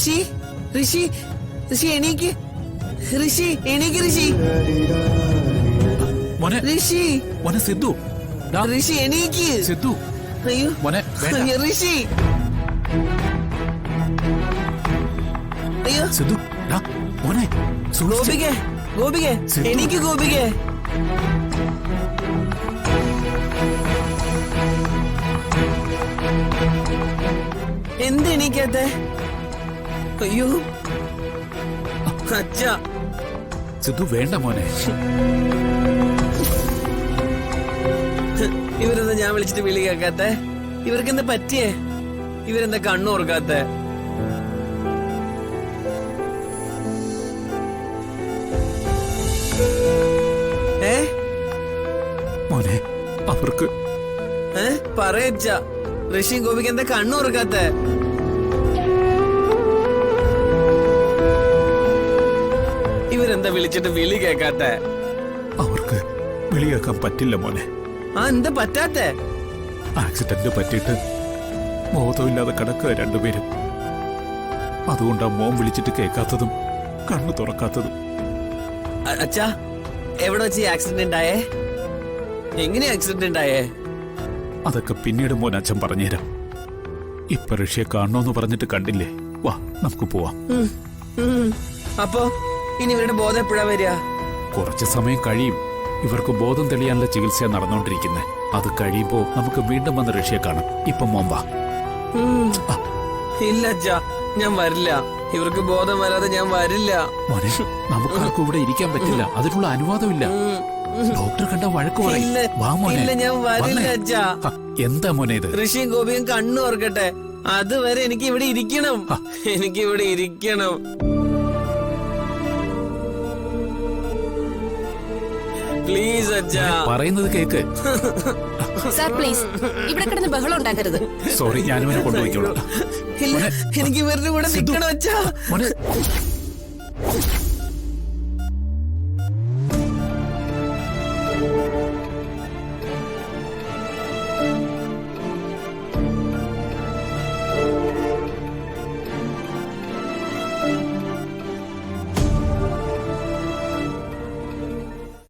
ഋഷി ഋഷി ഋഷി എണീക്ക് ഋഷി എണീക്ക് ഋഷി മോനെ ഋഷി മോനെ സിദ്ധു ഋഷി എണീക്ക് സിദ്ധു അയ്യോ മോനെ വേണ്ട. അയ്യോ, ഋഷി അയ്യോ സിദ്ധു മോനെ സൂക്ഷിച്ച്. ഗോപികെ ഗോപികെ സിദ്ധു. എണീക്ക് ഗോപികെ എന്തെണീക്കാത്ത അയ്യോ അച്ഛ സിദ്ധു വേണ്ട മോനെ. ഇവരെന്താ ഞാൻ വിളിച്ചിട്ട് വിളി കേൾക്കാത്ത ഇവർക്കെന്താ പറ്റിയേ ഇവരെന്താ കണ്ണു ഓർക്കാത്ത മോനെ അവർക്ക് പറയച്ച ഋഷിയും ഗോപിക്ക് എന്താ കണ്ണു ഓർക്കാത്ത ഇവരെന്താ വിളിച്ചിട്ട് വിളി കേൾക്കാത്ത അവർക്ക് വിളിയാക്കാൻ പറ്റില്ല മോനെ. എന്താ പറ്റാത്ത ആക്സിഡന്റ് പറ്റിയിട്ട് ബോധമില്ലാതെ കിടക്കുക രണ്ടുപേരും. അതുകൊണ്ടാ മോൻ വിളിച്ചിട്ട് കേൾക്കാത്തതും കണ്ണു തുറക്കാത്തതും. അച്ഛാ എവിടെ വെച്ച് ആക്സിഡന്റ് ഉണ്ടായേ എങ്ങനെയാ ആക്സിഡന്റ് ഉണ്ടായേ അതൊക്കെ പിന്നീട് മോൻ അച്ഛൻ പറഞ്ഞുതരാം. ഇപ്പൊ ഋഷിയെ കാണണോന്ന് പറഞ്ഞിട്ട് കണ്ടില്ലേ? വാ നമുക്ക് പോവാം. അപ്പോ ഇനി ഇവരുടെ ബോധം എപ്പോഴാ വരിക കുറച്ച് സമയം കഴിയും. ഇവർക്ക് ബോധം തെളിയാനുള്ള ചികിത്സ നടന്നുകൊണ്ടിരിക്കുന്നത്. അത് കഴിയുമ്പോ നമുക്ക് വീണ്ടും വന്ന് ഋഷിയെ കാണാം. ഇപ്പൊ മോൻ വാ. ഇല്ല അച്ഛാ ഞാൻ വരില്ല. ഇവർക്ക് ബോധം വരാതെ ഞാൻ വരില്ല. മോനെ നമുക്കാർക്കും ഇവിടെ ഇരിക്കാൻ പറ്റില്ല. അതിനുള്ള അനുവാദമില്ല. ഡോക്ടർ കണ്ട വഴക്ക് പറയും. വാ മോനെ. ഇല്ല ഞാൻ വരില്ല അച്ഛാ. എന്താ മോനെ ഇത്? ഋഷിയും ഗോപിയും കണ്ണു ഓർക്കട്ടെ. അതുവരെ എനിക്ക് ഇവിടെ ഇരിക്കണം. എനിക്ക് ഇവിടെ ഇരിക്കണം. പ്ലീസ് അച്ഛാ പറയുന്നത് കേക്ക്. സാർ പ്ലീസ് ഇവിടെ കിടന്ന് ബഹളം ഉണ്ടാക്കരുത്. സോറി ഞാനിവനെ കൊണ്ടുപോയിക്കോളാം. ഇല്ല എനിക്ക് ഇവരുടെ കൂടെ നിൽക്കണം അച്ഛാ. മോനെ